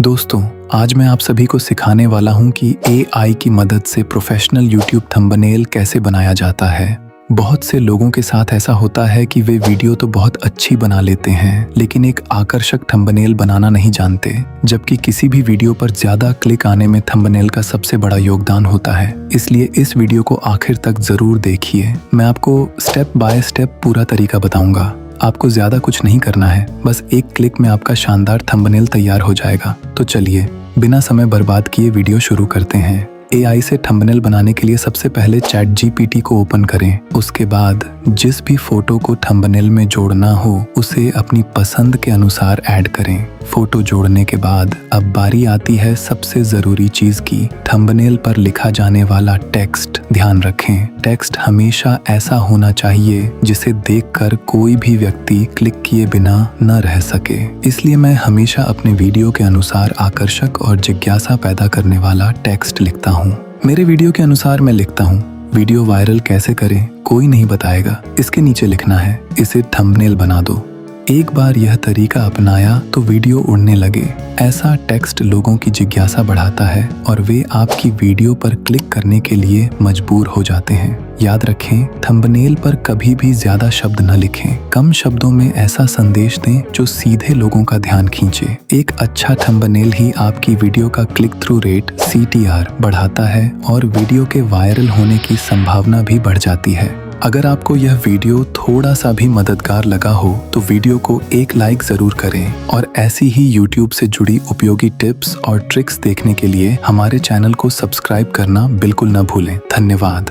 दोस्तों, आज मैं आप सभी को सिखाने वाला हूं कि एआई की मदद से प्रोफेशनल यूट्यूब थंबनेल कैसे बनाया जाता है। बहुत से लोगों के साथ ऐसा होता है कि वे वीडियो तो बहुत अच्छी बना लेते हैं, लेकिन एक आकर्षक थंबनेल बनाना नहीं जानते, जबकि किसी भी वीडियो पर ज्यादा क्लिक आने में थंबनेल का सबसे बड़ा योगदान होता है। इसलिए इस वीडियो को आखिर तक जरूर देखिए। मैं आपको स्टेप बाय स्टेप पूरा तरीका बताऊंगा। आपको ज्यादा कुछ नहीं करना है, बस एक क्लिक में आपका शानदार थंबनेल तैयार हो जाएगा। तो चलिए बिना समय बर्बाद किए वीडियो शुरू करते हैं। एआई से थंबनेल बनाने के लिए सबसे पहले चैट जीपीटी को ओपन करें। उसके बाद जिस भी फोटो को थंबनेल में जोड़ना हो उसे अपनी पसंद के अनुसार ऐड करें। फोटो जोड़ने के बाद अब बारी आती है सबसे जरूरी चीज की, थंबनेल पर लिखा जाने वाला टेक्स्ट। ध्यान रखें, टेक्स्ट हमेशा ऐसा होना चाहिए जिसे देखकर कोई भी व्यक्ति क्लिक किए बिना न रह सके। इसलिए मैं हमेशा अपने वीडियो के अनुसार आकर्षक और जिज्ञासा पैदा करने वाला टेक्स्ट लिखता हूँ। मेरे वीडियो के अनुसार मैं लिखता हूँ, वीडियो वायरल कैसे करें कोई नहीं बताएगा, इसके नीचे लिखना है इसे थंबनेल बना दो। एक बार यह तरीका अपनाया तो वीडियो उड़ने लगे। ऐसा टेक्स्ट लोगों की जिज्ञासा बढ़ाता है और वे आपकी वीडियो पर क्लिक करने के लिए मजबूर हो जाते हैं। याद रखें, थंबनेल पर कभी भी ज्यादा शब्द न लिखें। कम शब्दों में ऐसा संदेश दें जो सीधे लोगों का ध्यान खींचे। एक अच्छा थंबनेल ही आपकी वीडियो का क्लिक थ्रू रेट CTR बढ़ाता है और वीडियो के वायरल होने की संभावना भी बढ़ जाती है। अगर आपको यह वीडियो थोड़ा सा भी मददगार लगा हो तो वीडियो को एक लाइक जरूर करें और ऐसी ही YouTube से जुड़ी उपयोगी टिप्स और ट्रिक्स देखने के लिए हमारे चैनल को सब्सक्राइब करना बिल्कुल न भूलें। धन्यवाद।